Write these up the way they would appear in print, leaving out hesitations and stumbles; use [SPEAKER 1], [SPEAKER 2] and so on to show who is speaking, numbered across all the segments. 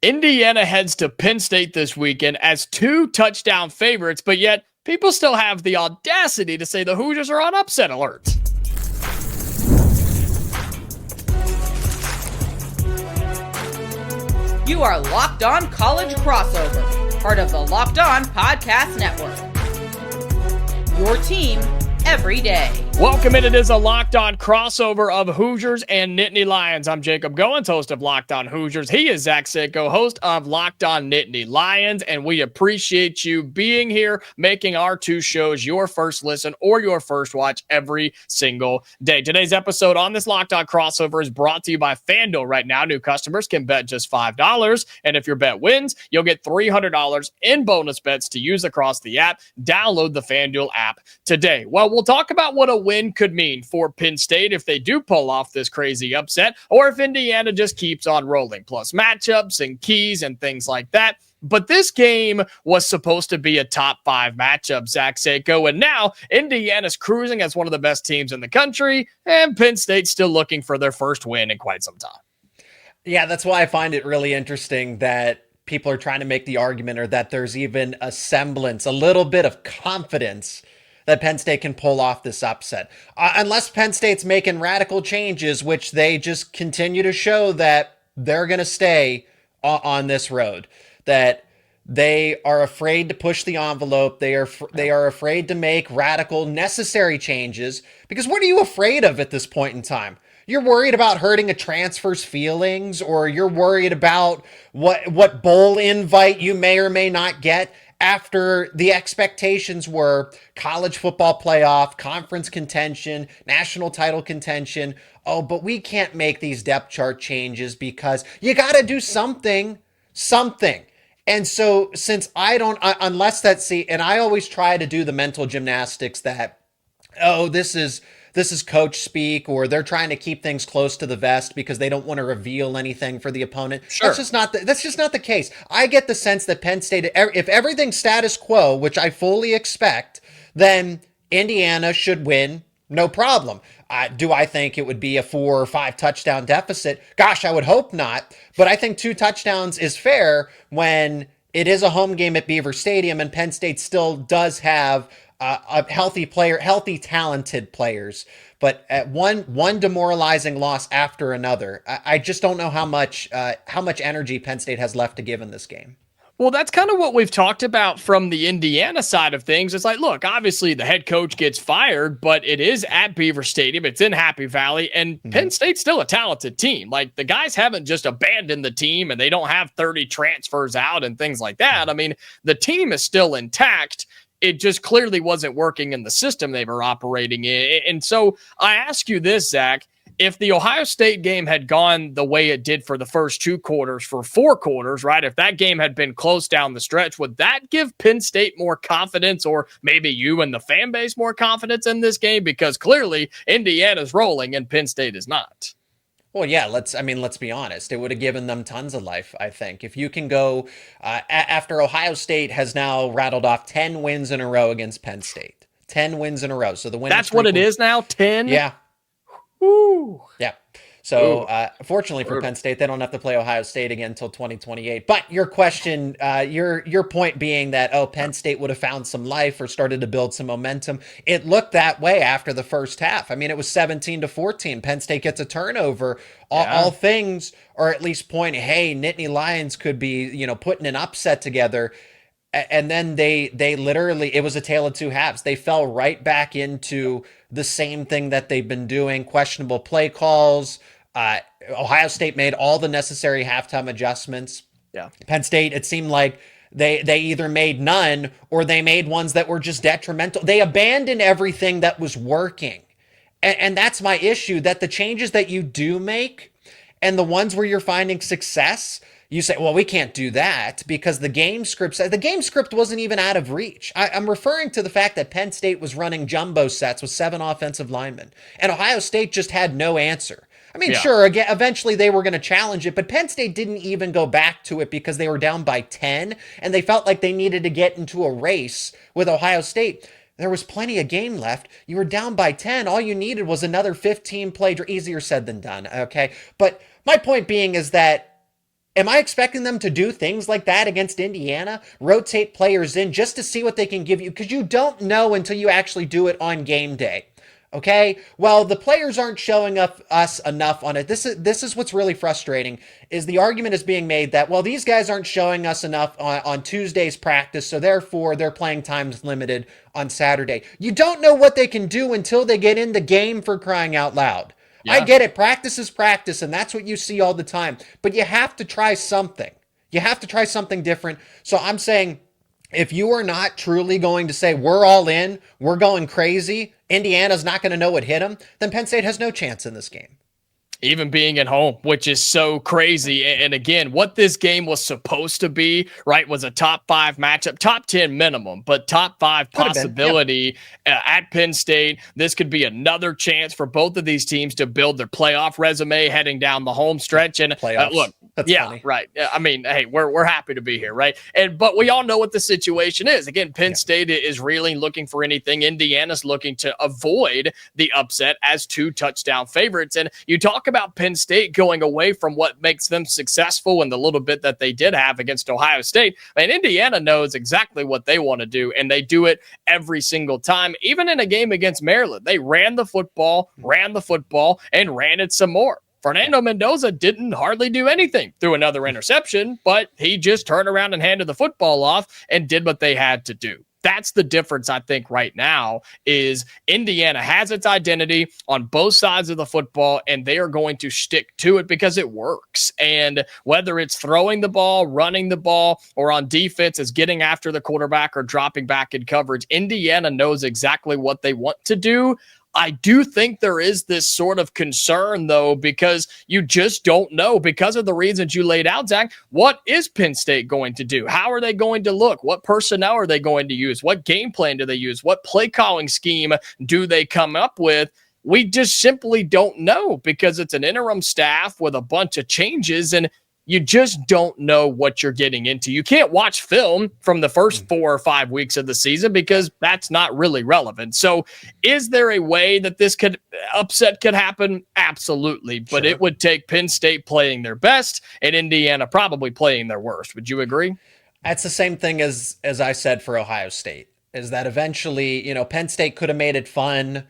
[SPEAKER 1] Indiana heads to Penn State this weekend as 2 touchdown favorites, but yet people still have the audacity to say the Hoosiers are on upset alert.
[SPEAKER 2] You are Locked On College Crossover, part of the Locked On Podcast Network. Your team every day.
[SPEAKER 1] Welcome in. It is a Locked On crossover of Hoosiers and Nittany Lions. I'm Jacob Goins, host of Locked On Hoosiers. He is Zach Seyko, host of Locked On Nittany Lions, and we appreciate you being here, making our two shows your first listen or your first watch every single day. Today's episode on this Locked On crossover is brought to you by FanDuel. Right now, new customers can bet just $5, and if your bet wins, you'll get $300 in bonus bets to use across the app. Download the FanDuel app today. Well, we'll talk about what a win could mean for Penn State if they do pull off this crazy upset, or if Indiana just keeps on rolling, plus matchups and keys and things like that. But this game was supposed to be a top 5 matchup, Zach Seyko, and now Indiana's cruising as one of the best teams in the country, and Penn State's still looking for their first win in quite some time.
[SPEAKER 3] Yeah, that's why I find it really interesting that people are trying to make the argument, or that there's even a semblance, a little bit of confidence that Penn State can pull off this upset. Unless Penn State's making radical changes, which they just continue to show that they're going to stay on this road, that they are afraid to push the envelope. They are afraid to make radical necessary changes, because what are you afraid of at this point in time? You're worried about hurting a transfer's feelings, or you're worried about what bowl invite you may or may not get after the expectations were college football playoff, conference contention, national title contention. Oh, but we can't make these depth chart changes because you got to do something. And so since unless and I always try to do the mental gymnastics that, oh, this is coach speak, or they're trying to keep things close to the vest because they don't want to reveal anything for the opponent. Sure. That's just not the case. I get the sense that Penn State, if everything's status quo, which I fully expect, then Indiana should win, no problem. Do I think it would be a 4 or 5 touchdown deficit? Gosh, I would hope not. But I think 2 touchdowns is fair when it is a home game at Beaver Stadium, and Penn State still does have a healthy, talented players, but at one demoralizing loss after another, I just don't know how much energy Penn State has left to give in this game.
[SPEAKER 1] Well, that's kind of what we've talked about from the Indiana side of things. It's like, look, obviously the head coach gets fired, but it is at Beaver Stadium. It's in Happy Valley, and Penn State's still a talented team. Like, the guys haven't just abandoned the team, and they don't have 30 transfers out and things like that. I mean, the team is still intact. It just clearly wasn't working in the system they were operating in. And so I ask you this, Zach, if the Ohio State game had gone the way it did for the first 2 quarters, for 4 quarters, right? If that game had been close down the stretch, would that give Penn State more confidence, or maybe you and the fan base more confidence in this game? Because clearly Indiana's rolling and Penn State is not.
[SPEAKER 3] Well, yeah, let's be honest. It would have given them tons of life, I think. If you can go after Ohio State has now rattled off 10 wins in a row against Penn State. 10 wins in a row. So the win.
[SPEAKER 1] That's what it is now, 10?
[SPEAKER 3] Yeah.
[SPEAKER 1] Woo.
[SPEAKER 3] Yeah. So fortunately for Penn State, they don't have to play Ohio State again until 2028. But your question, your point being that, Penn State would have found some life or started to build some momentum. It looked that way after the first half. I mean, it was 17-14. Penn State gets a turnover. All things are at least pointing, hey, Nittany Lions could be, putting an upset together. And then they literally, it was a tale of 2 halves. They fell right back into the same thing that they've been doing, questionable play calls. Ohio State made all the necessary halftime adjustments.
[SPEAKER 1] Yeah.
[SPEAKER 3] Penn State, it seemed like they either made none or they made ones that were just detrimental. They abandoned everything that was working. And that's my issue, that the changes that you do make and the ones where you're finding success, you say, well, we can't do that because the game script wasn't even out of reach. I'm referring to the fact that Penn State was running jumbo sets with 7 offensive linemen, and Ohio State just had no answer. I mean, sure, again, eventually they were going to challenge it, but Penn State didn't even go back to it because they were down by 10, and they felt like they needed to get into a race with Ohio State. There was plenty of game left. You were down by 10. All you needed was another 15 play. Easier said than done, okay? But my point being is that Am I expecting them to do things like that against Indiana? Rotate players in just to see what they can give you? Because you don't know until you actually do it on game day. Okay, well, the players aren't showing up us enough on it. This is what's really frustrating, is the argument is being made that, well, these guys aren't showing us enough on Tuesday's practice, so therefore their playing time's limited on Saturday. You don't know what they can do until they get in the game, for crying out loud. Yeah. I get it. Practice is practice, and that's what you see all the time. But you have to try something. You have to try something different. So I'm saying, if you are not truly going to say, we're all in, we're going crazy, Indiana's not going to know what hit them, then Penn State has no chance in this game.
[SPEAKER 1] Even being at home, which is so crazy. And again, what this game was supposed to be, right, was a top 5 matchup, top 10 minimum, but top 5 possibility at Penn State. This could be another chance for both of these teams to build their playoff resume heading down the home stretch. And look, that's funny. Right. I mean, hey, we're happy to be here, right? But we all know what the situation is. Again, Penn State is really looking for anything. Indiana's looking to avoid the upset as 2 touchdown favorites. And you talk about Penn State going away from what makes them successful and the little bit that they did have against Ohio State. And Indiana knows exactly what they want to do, and they do it every single time. Even in a game against Maryland, they ran the football, and ran it some more. Fernando Mendoza didn't hardly do anything, threw another interception, but he just turned around and handed the football off and did what they had to do. That's the difference, I think, right now, is Indiana has its identity on both sides of the football, and they are going to stick to it because it works. And whether it's throwing the ball, running the ball, or on defense is getting after the quarterback or dropping back in coverage, Indiana knows exactly what they want to do. I do think there is this sort of concern, though, because you just don't know, because of the reasons you laid out, Zach. What is Penn State going to do? How are they going to look? What personnel are they going to use? What game plan do they use? What play calling scheme do they come up with? We just simply don't know, because it's an interim staff with a bunch of changes, and you just don't know what you're getting into. You can't watch film from the first 4 or 5 weeks of the season because that's not really relevant. So is there a way that this upset could happen? Absolutely. But It would take Penn State playing their best and Indiana probably playing their worst. Would you agree?
[SPEAKER 3] That's the same thing as I said for Ohio State, is that eventually, Penn State could have made it fun.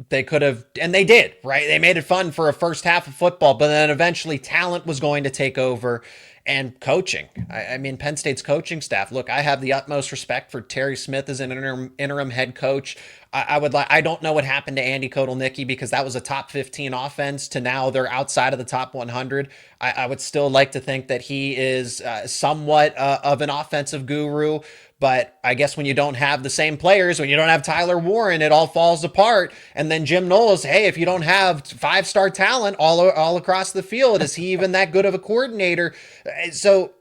[SPEAKER 3] They could have, and they did, right? They made it fun for a first half of football, but then eventually talent was going to take over, and coaching. I mean, Penn State's coaching staff. Look, I have the utmost respect for Terry Smith as an interim head coach. I don't know what happened to Andy Kotelnicki, because that was a top 15 offense to now they're outside of the top 100. I would still like to think that he is somewhat of an offensive guru. But I guess when you don't have the same players, when you don't have Tyler Warren, it all falls apart. And then Jim Knowles, hey, if you don't have 5-star talent all across the field, is he even that good of a coordinator? So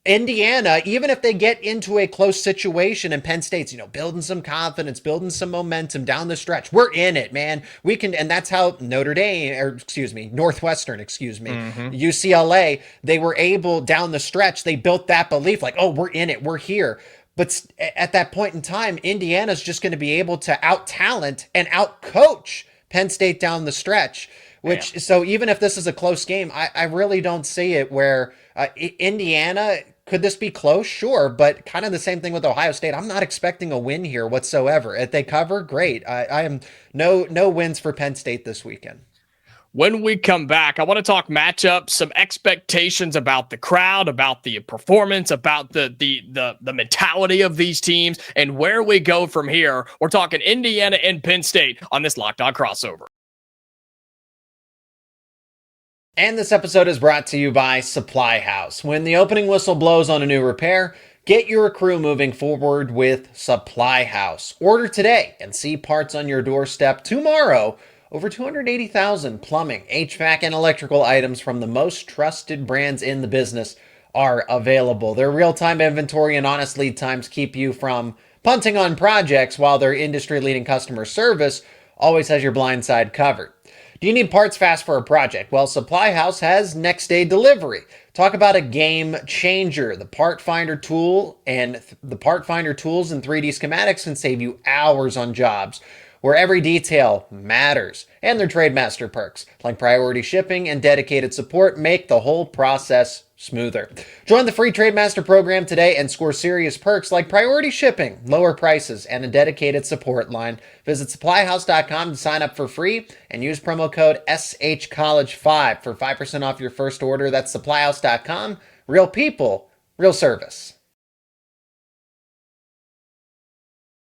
[SPEAKER 3] Indiana, even if they get into a close situation, and Penn State's, building some confidence, building some momentum down the stretch, we're in it, man. We can, and that's how Northwestern, UCLA, they were able down the stretch, they built that belief like, oh, we're in it, we're here. But at that point in time, Indiana's just going to be able to out-talent and out-coach Penn State down the stretch. So even if this is a close game, I really don't see it where Indiana, could this be close? Sure, but kind of the same thing with Ohio State. I'm not expecting a win here whatsoever. If they cover, great. I am no wins for Penn State this weekend.
[SPEAKER 1] When we come back, I want to talk matchups, some expectations about the crowd, about the performance, about the mentality of these teams, and where we go from here. We're talking Indiana and Penn State on this Locked On Crossover.
[SPEAKER 3] And this episode is brought to you by SupplyHouse. When the opening whistle blows on a new repair, get your crew moving forward with SupplyHouse. Order today and see parts on your doorstep tomorrow. Over 280,000 plumbing, HVAC, and electrical items from the most trusted brands in the business are available. Their real-time inventory and honest lead times keep you from punting on projects, while their industry-leading customer service always has your blind side covered. Do you need parts fast for a project? Well, SupplyHouse has next-day delivery. Talk about a game changer. The Part Finder tool and the Part Finder tools and 3D schematics can save you hours on jobs. where every detail matters. And their Trademaster perks, like priority shipping and dedicated support, make the whole process smoother. Join the free Trademaster program today and score serious perks like priority shipping, lower prices, and a dedicated support line. Visit SupplyHouse.com to sign up for free and use promo code SHCollege5 for 5% off your first order. That's SupplyHouse.com. Real people, real service.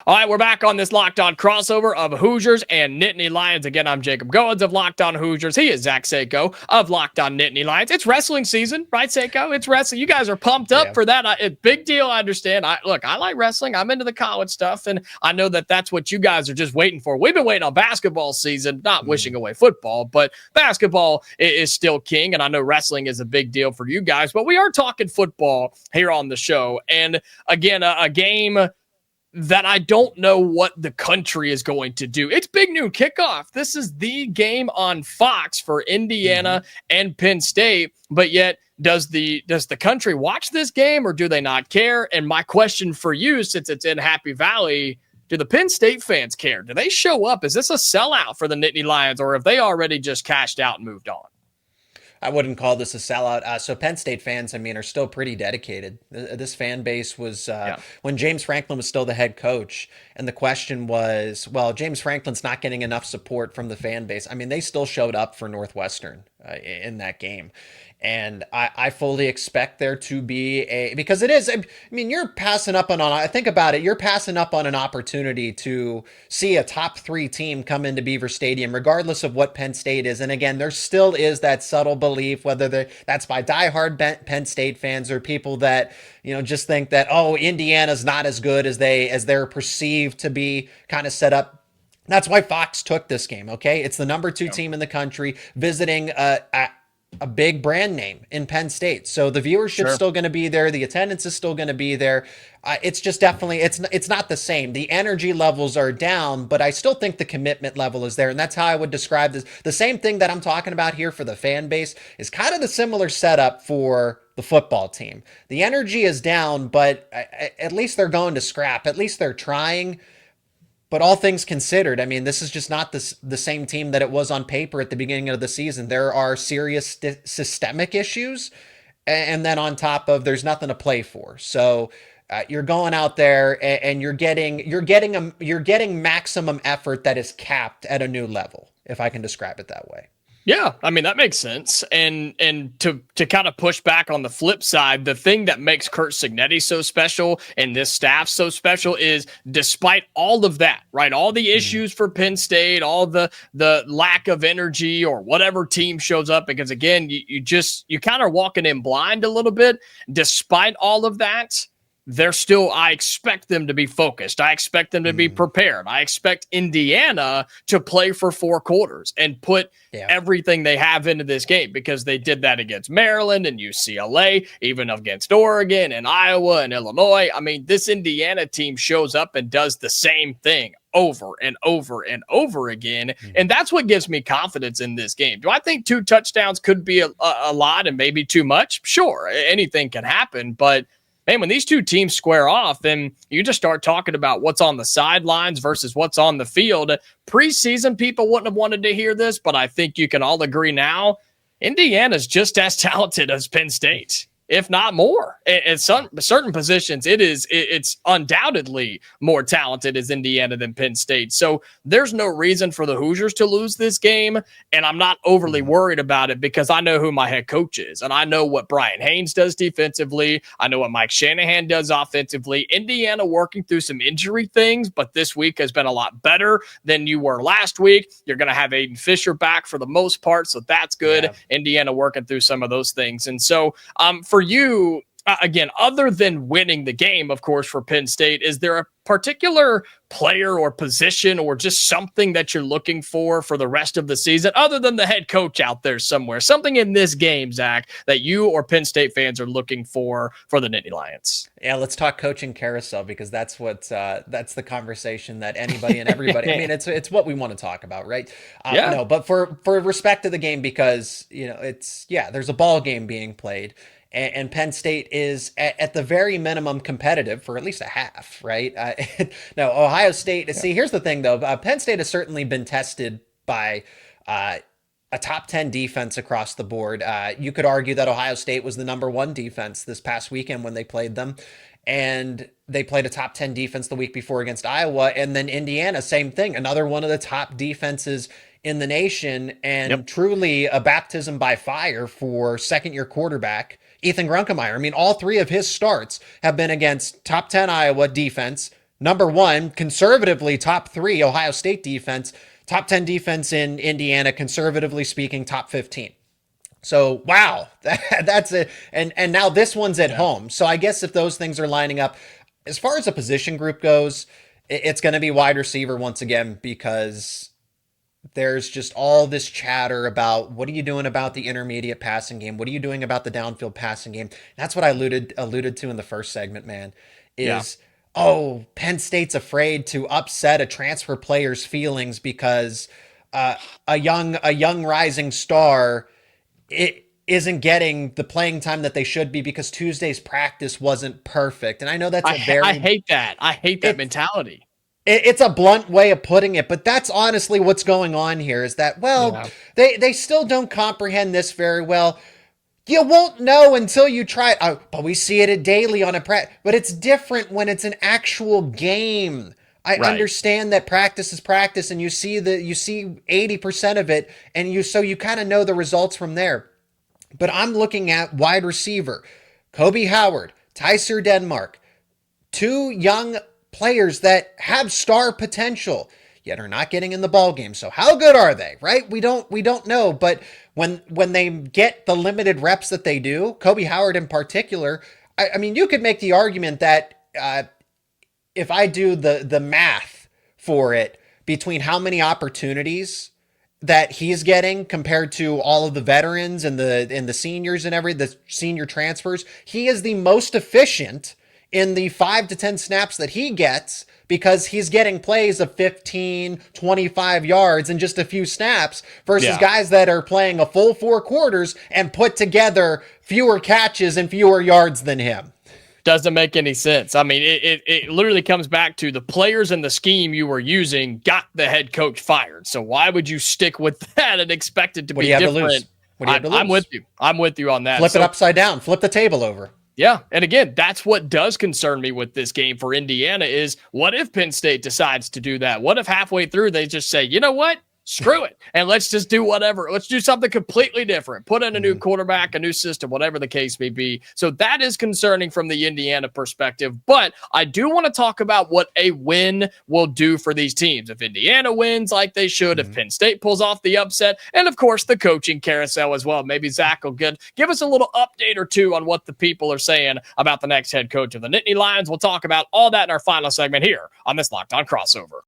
[SPEAKER 1] All right, we're back on this Locked On crossover of Hoosiers and Nittany Lions. Again, I'm Jacob Goins of Locked On Hoosiers. He is Zach Seyko of Locked On Nittany Lions. It's wrestling season, right, Seyko? It's wrestling. You guys are pumped up for that. Big deal, I understand. I like wrestling. I'm into the college stuff, and I know that that's what you guys are just waiting for. We've been waiting on basketball season, not wishing away football, but basketball is still king, and I know wrestling is a big deal for you guys. But we are talking football here on the show, and again, a game that I don't know what the country is going to do. It's big noon kickoff. This is the game on Fox for Indiana and Penn State, but yet does the country watch this game or do they not care? And my question for you, since it's in Happy Valley, do the Penn State fans care? Do they show up? Is this a sellout for the Nittany Lions, or have they already just cashed out and moved on?
[SPEAKER 3] I wouldn't call this a sellout. So Penn State fans, I mean, are still pretty dedicated. This fan base was when James Franklin was still the head coach, and the question was, well, James Franklin's not getting enough support from the fan base. I mean, they still showed up for Northwestern in that game. And I fully expect there to be because it is, I mean, you're passing up on, I think about it, you're passing up on an opportunity to see a top 3 team come into Beaver Stadium, regardless of what Penn State is. And again, there still is that subtle belief, whether that's by diehard Penn State fans or people that, just think that, oh, Indiana's not as good as they're perceived to be kind of set up. That's why Fox took this game. Okay. It's the number 2 team in the country visiting a big brand name in Penn State. So the viewership's still going to be there. The attendance is still going to be there. It's just definitely, it's not the same. The energy levels are down, but I still think the commitment level is there. And that's how I would describe this. The same thing that I'm talking about here for the fan base is kind of the similar setup for the football team. The energy is down, but at least they're going to scrap. At least they're trying. But all things considered, I mean, this is just not the same team that it was on paper at the beginning of the season. There are serious systemic issues, and then on top of there's nothing to play for. So you're going out there and you're getting maximum effort that is capped at a new level, if I can describe it that way.
[SPEAKER 1] Yeah, I mean, that makes sense. And to kind of push back on the flip side, the thing that makes Curt Cignetti so special and this staff so special is despite all of that, right? All the issues for Penn State, all the lack of energy or whatever team shows up, because again, you kind of walking in blind a little bit. Despite all of that, I expect them to be focused. I expect them to be prepared. I expect Indiana to play for 4 quarters and put everything they have into this game, because they did that against Maryland and UCLA, even against Oregon and Iowa and Illinois. I mean, this Indiana team shows up and does the same thing over and over and over again. And that's what gives me confidence in this game. Do I think 2 touchdowns could be a lot and maybe too much? Sure, anything can happen, but man, when these 2 teams square off, then you just start talking about what's on the sidelines versus what's on the field. Preseason, people wouldn't have wanted to hear this, but I think you can all agree now, Indiana's just as talented as Penn State, if not more. At certain positions, it's undoubtedly more talented as Indiana than Penn State. So there's no reason for the Hoosiers to lose this game, and I'm not overly worried about it because I know who my head coach is, and I know what Brian Haynes does defensively. I know what Mike Shanahan does offensively. Indiana working through some injury things, but this week has been a lot better than you were last week. You're going to have Aiden Fisher back for the most part, so that's good. Yeah. Indiana working through some of those things. And so for you, again, other than winning the game, of course, for Penn State, is there a particular player or position or just something that you're looking for the rest of the season, other than the head coach out there somewhere? Something in this game, Zach, that you or Penn State fans are looking for the Nittany Lions?
[SPEAKER 3] Yeah, let's talk coaching carousel, because that's that's the conversation that anybody and everybody. I mean, it's what we want to talk about, right? No, but for respect to the game, because there's a ball game being played. and Penn State is at the very minimum competitive for at least a half, right? No, Ohio State. See, here's the thing, though. Penn State has certainly been tested by a top 10 defense across the board. You could argue that Ohio State was the number one defense this past weekend when they played them. And they played a top 10 defense the week before against Iowa. And then Indiana, same thing. Another one of the top defenses in the nation, and truly a baptism by fire for second-year quarterback Ethan Grunkemeyer. I mean, all three of his starts have been against top 10 Iowa defense, number one, conservatively top 3 Ohio State defense, top 10 defense in Indiana, conservatively speaking, top 15. So, wow, that's it. And now this one's at home. So I guess if those things are lining up, as far as a position group goes, it's going to be wide receiver once again, because there's just all this chatter about what are you doing about the intermediate passing game? What are you doing about the downfield passing game? That's what I alluded to in the first segment, man, is, oh, Penn State's afraid to upset a transfer player's feelings because a young rising star it isn't getting the playing time that they should be because Tuesday's practice wasn't perfect. And I know that's
[SPEAKER 1] I hate that. I hate that mentality.
[SPEAKER 3] It's a blunt way of putting it, but that's honestly what's going on here is that, they still don't comprehend this very well. You won't know until you try it. But we see it daily on a practice, but it's different when it's an actual game. I understand that practice is practice and you see 80% of it and you kind of know the results from there. But I'm looking at wide receiver, Kobe Howard, Tyser Denmark, 2 young players that have star potential yet are not getting in the ball game. So how good are they, right? We don't know, but when they get the limited reps that they do, Kobe Howard in particular, I mean, you could make the argument that if I do the math for it between how many opportunities that he's getting compared to all of the veterans and the seniors and the senior transfers, he is the most efficient in the 5 to 10 snaps that he gets because he's getting plays of 15, 25 yards in just a few snaps versus guys that are playing a full 4 quarters and put together fewer catches and fewer yards than him.
[SPEAKER 1] Doesn't make any sense. I mean, it literally comes back to the players and the scheme you were using got the head coach fired. So why would you stick with that and expect it to be different? I'm with you. I'm with you on that.
[SPEAKER 3] Flip it upside down. Flip the table over.
[SPEAKER 1] Yeah, and again, that's what does concern me with this game for Indiana is what if Penn State decides to do that? What if halfway through they just say, you know what? Screw it. And let's just do whatever. Let's do something completely different. Put in a new quarterback, a new system, whatever the case may be. So that is concerning from the Indiana perspective. But I do want to talk about what a win will do for these teams. If Indiana wins like they should, if Penn State pulls off the upset, and of course the coaching carousel as well. Maybe Zach will give us a little update or two on what the people are saying about the next head coach of the Nittany Lions. We'll talk about all that in our final segment here on this Locked On Crossover.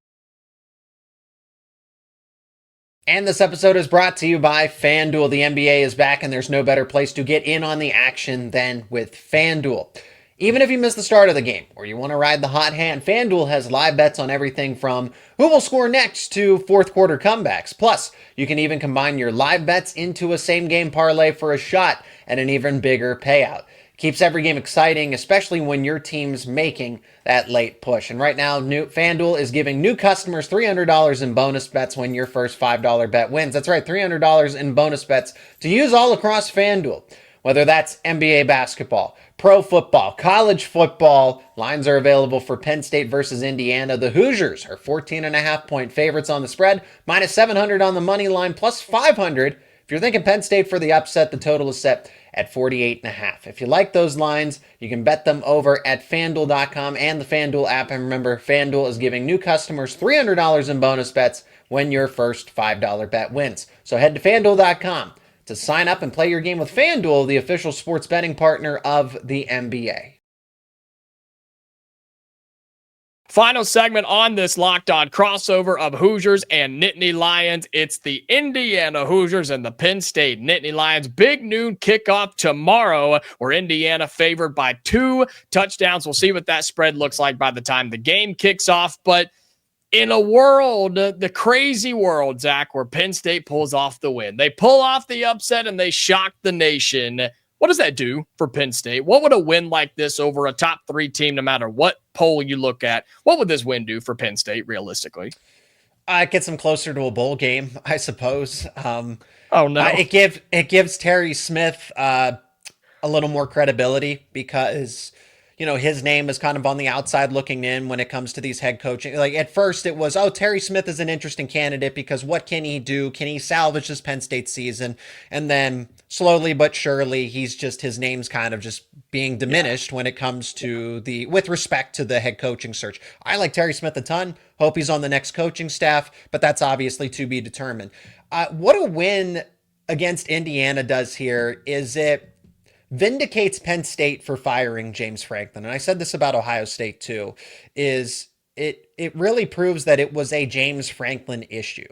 [SPEAKER 3] And this episode is brought to you by FanDuel. The NBA is back, and there's no better place to get in on the action than with FanDuel. Even if you miss the start of the game or you want to ride the hot hand, FanDuel has live bets on everything from who will score next to fourth quarter comebacks. Plus, you can even combine your live bets into a same-game parlay for a shot at an even bigger payout. Keeps every game exciting, especially when your team's making that late push. And right now, FanDuel is giving new customers $300 in bonus bets when your first $5 bet wins. That's right, $300 in bonus bets to use all across FanDuel. Whether that's NBA basketball, pro football, college football, lines are available for Penn State versus Indiana. The Hoosiers are 14.5-point favorites on the spread, minus 700 on the money line, plus 500. If you're thinking Penn State for the upset, the total is set at 48.5. If you like those lines, you can bet them over at FanDuel.com and the FanDuel app. And remember, FanDuel is giving new customers $300 in bonus bets when your first $5 bet wins. So head to FanDuel.com to sign up and play your game with FanDuel, the official sports betting partner of the NBA.
[SPEAKER 1] Final segment on this Locked On crossover of Hoosiers and Nittany Lions. It's the Indiana Hoosiers and the Penn State Nittany Lions. Big noon kickoff tomorrow, where Indiana favored by 2 touchdowns. We'll see what that spread looks like by the time the game kicks off. But in a world, the crazy world, Zach, where Penn State pulls off the win, they pull off the upset and they shock the nation. what does that do for Penn State? What would a win like this over a top 3 team, no matter what poll you look at, what would this win do for Penn State realistically?
[SPEAKER 3] It gets them closer to a bowl game, I suppose.
[SPEAKER 1] Oh no!
[SPEAKER 3] It gives Terry Smith a little more credibility because his name is kind of on the outside looking in when it comes to these head coaching. Like at first it was, Terry Smith is an interesting candidate because what can he do? Can he salvage this Penn State season? And then slowly but surely, his name's kind of just being diminished when it comes to with respect to the head coaching search. I like Terry Smith a ton. Hope he's on the next coaching staff, but that's obviously to be determined. What a win against Indiana does here is it vindicates Penn State for firing James Franklin. And I said this about Ohio State too, is it really proves that it was a James Franklin issue.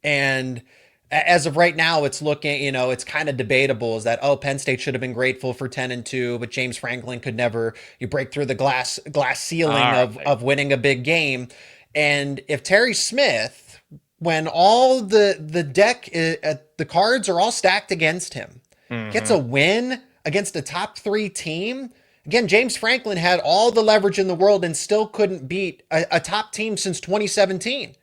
[SPEAKER 3] And as of right now, it's looking, it's kind of debatable is that, Penn State should have been grateful for 10-2, but James Franklin could never break through the glass ceiling of winning a big game. And if Terry Smith, when all the cards are all stacked against him, gets a win against a top 3 team. Again, James Franklin had all the leverage in the world and still couldn't beat a top team since 2017.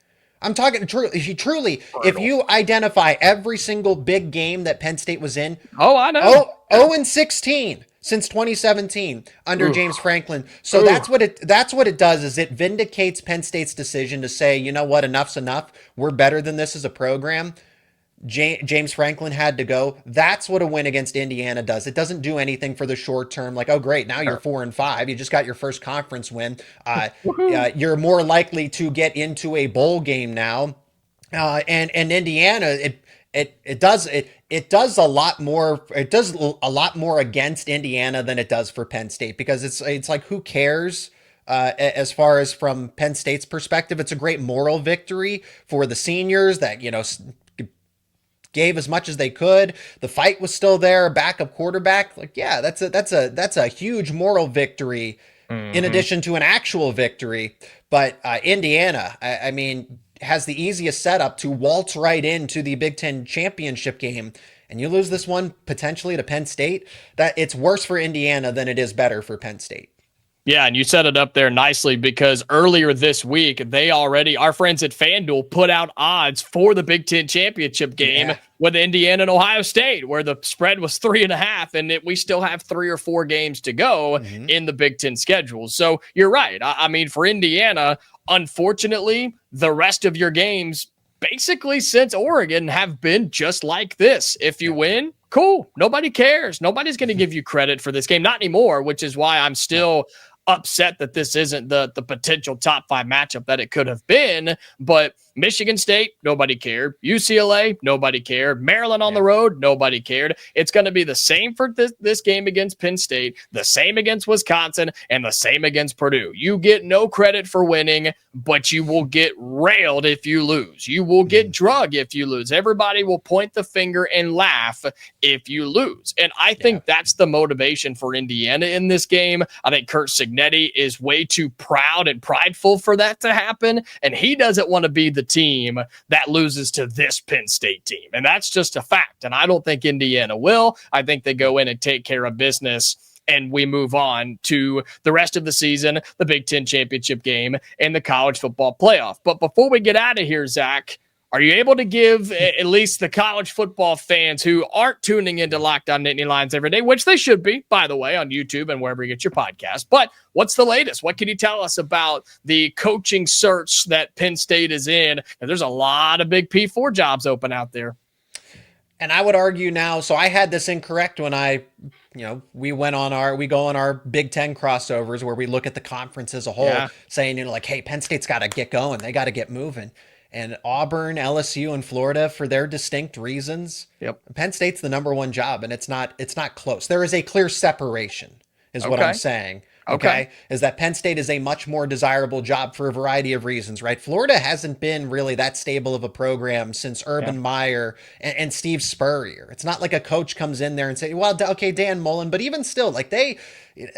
[SPEAKER 3] I'm talking truly, if you identify every single big game that Penn State was in.
[SPEAKER 1] Oh, I know.
[SPEAKER 3] 0-16 since 2017 under James Franklin. So that's what it does is it vindicates Penn State's decision to say, you know what, enough's enough. We're better than this as a program. James Franklin had to go. That's what a win against Indiana does. It doesn't do anything for the short term. Like, oh, great, now you're 4-5. You just got your first conference win. You're more likely to get into a bowl game now. And Indiana, it does a lot more. It does a lot more against Indiana than it does for Penn State because it's like, who cares? As far as from Penn State's perspective, it's a great moral victory for the seniors that gave as much as they could. The fight was still there. Backup quarterback, like, yeah, that's a huge moral victory in addition to an actual victory. But Indiana, I mean, has the easiest setup to waltz right into the Big Ten championship game. And you lose this one potentially to Penn State. That it's worse for Indiana than it is better for Penn State.
[SPEAKER 1] Yeah, and you set it up there nicely because earlier this week, our friends at FanDuel put out odds for the Big Ten championship game with Indiana and Ohio State, where the spread was 3.5, and we still have 3 or 4 games to go in the Big Ten schedule. So you're right. I mean, for Indiana, unfortunately, the rest of your games, basically since Oregon, have been just like this. If you win, cool. Nobody cares. Nobody's going to give you credit for this game. Not anymore, which is why I'm still upset that this isn't the potential top 5 matchup that it could have been. But Michigan State, nobody cared. UCLA, nobody cared. Maryland on the road, nobody cared. It's going to be the same for this game against Penn State, the same against Wisconsin, and the same against Purdue. You get no credit for winning, but you will get railed if you lose. You will get drug if you lose. Everybody will point the finger and laugh if you lose. And I think that's the motivation for Indiana in this game. I think Curt Cignetti is way too proud and prideful for that to happen, and he doesn't want to be the team that loses to this Penn State team. And that's just a fact. And I don't think Indiana will. I think they go in and take care of business, and we move on to the rest of the season, the Big Ten championship game, and the college football playoff. But before we get out of here, Zach, are you able to give at least the college football fans who aren't tuning into Locked On Nittany Lions every day, which they should be, by the way, on YouTube and wherever you get your podcast, but what's the latest? What can you tell us about the coaching search that Penn State is in? And there's a lot of big P4 jobs open out there.
[SPEAKER 3] And I would argue now, so I had this incorrect when we go on our Big Ten crossovers where we look at the conference as a whole, saying, hey, Penn State's got to get going. They got to get moving. And Auburn, LSU, and Florida, for their distinct reasons, Penn State's the number 1 job, and it's not close. There is a clear separation, is what I'm saying. Okay. Is that Penn State is a much more desirable job for a variety of reasons, right? Florida hasn't been really that stable of a program since Urban Meyer and Steve Spurrier. It's not like a coach comes in there and say, well, okay, Dan Mullen, but even still,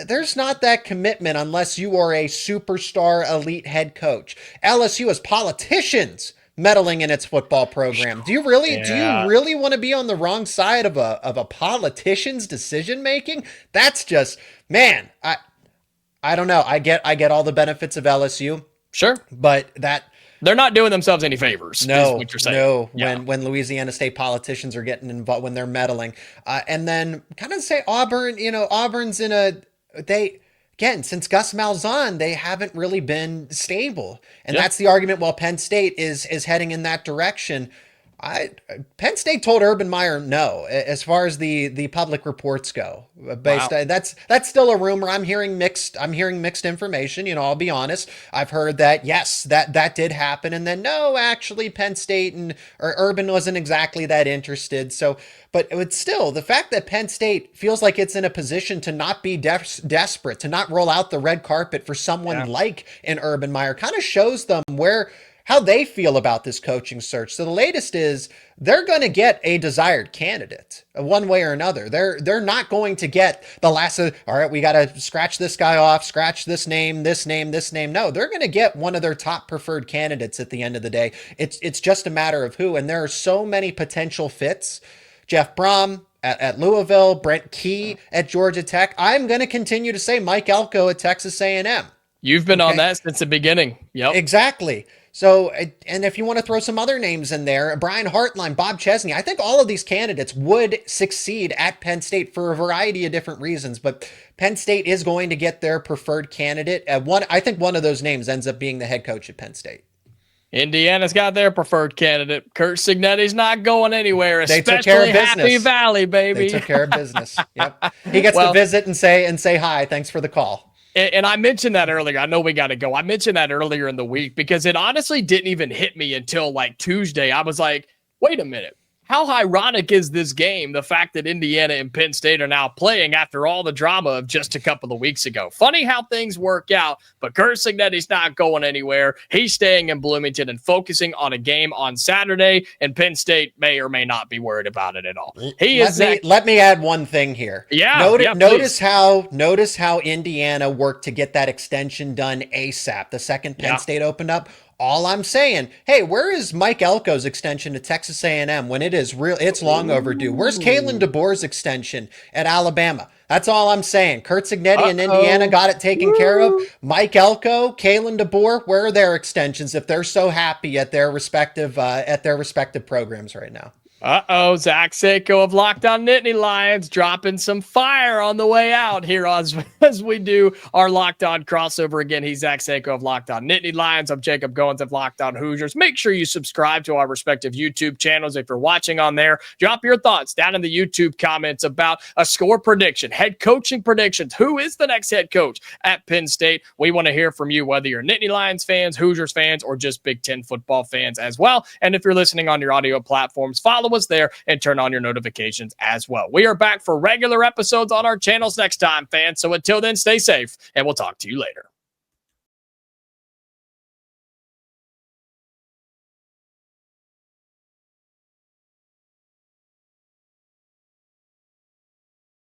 [SPEAKER 3] there's not that commitment unless you are a superstar elite head coach. LSU has politicians meddling in its football program. Do you really want to be on the wrong side of a politician's decision making? That's just, man, I don't know. I get all the benefits of LSU.
[SPEAKER 1] Sure.
[SPEAKER 3] But
[SPEAKER 1] they're not doing themselves any favors.
[SPEAKER 3] No,
[SPEAKER 1] is what you're saying.
[SPEAKER 3] No. Yeah. When Louisiana State politicians are getting involved, when they're meddling, and then kind of say Auburn. Auburn's since Gus Malzahn, they haven't really been stable, and that's the argument. While Penn State is heading in that direction. Penn State told Urban Meyer no, as far as the public reports go. That's still a rumor. I'm hearing mixed information. I'll be honest. I've heard that yes, that did happen, and then no, actually Penn State or Urban wasn't exactly that interested. So, but it's still the fact that Penn State feels like it's in a position to not be desperate, to not roll out the red carpet for someone like an Urban Meyer, kind of shows them how they feel about this coaching search. So the latest is they're going to get a desired candidate one way or another. They're not going to get the last of, all right, we got to scratch this guy off, scratch this name. No, they're going to get one of their top preferred candidates at the end of the day. It's just a matter of who. And there are so many potential fits. Jeff Brom at Louisville, Brent Key at Georgia Tech. I'm going to continue to say Mike Elko at Texas A&M.
[SPEAKER 1] You've been on that since the beginning. Yep.
[SPEAKER 3] Exactly. So, and if you want to throw some other names in there, Brian Hartline, Bob Chesney, I think all of these candidates would succeed at Penn State for a variety of different reasons, but Penn State is going to get their preferred candidate. I think one of those names ends up being the head coach at Penn State.
[SPEAKER 1] Indiana's got their preferred candidate. Kurt Cignetti's not going anywhere,
[SPEAKER 3] especially
[SPEAKER 1] Happy Valley, baby.
[SPEAKER 3] They took care of business. Yep. He gets to visit and say hi. Thanks for the call.
[SPEAKER 1] And I mentioned that earlier. I know we got to go. I mentioned that earlier in the week because it honestly didn't even hit me until like Tuesday. I was like, wait a minute. How ironic is this game? The fact that Indiana and Penn State are now playing after all the drama of just a couple of weeks ago. Funny how things work out, but Kurt Cignetti's not going anywhere. He's staying in Bloomington and focusing on a game on Saturday, and Penn State may or may not be worried about it at all.
[SPEAKER 3] Let me add one thing here.
[SPEAKER 1] Yeah.
[SPEAKER 3] Notice how Indiana worked to get that extension done ASAP. The second Penn State opened up. All I'm saying, hey, where is Mike Elko's extension to Texas A&M when it's long overdue? Where's Kalen DeBoer's extension at Alabama? That's all I'm saying. Kurt Cignetti in Indiana got it taken care of. Mike Elko, Kalen DeBoer, where are their extensions if they're so happy at their respective programs right now?
[SPEAKER 1] Zach Seyko of Locked On Nittany Lions dropping some fire on the way out here as we do our Locked On crossover. Again, he's Zach Seyko of Locked On Nittany Lions. I'm Jacob Goins of Locked On Hoosiers. Make sure you subscribe to our respective YouTube channels if you're watching on there. Drop your thoughts down in the YouTube comments about a score prediction, head coaching predictions. Who is the next head coach at Penn State? We want to hear from you, whether you're Nittany Lions fans, Hoosiers fans, or just Big Ten football fans as well. And if you're listening on your audio platforms, follow us there and turn on your notifications as well. We are back for regular episodes on our channels next time, fans. So until then, stay safe, and we'll talk to you later.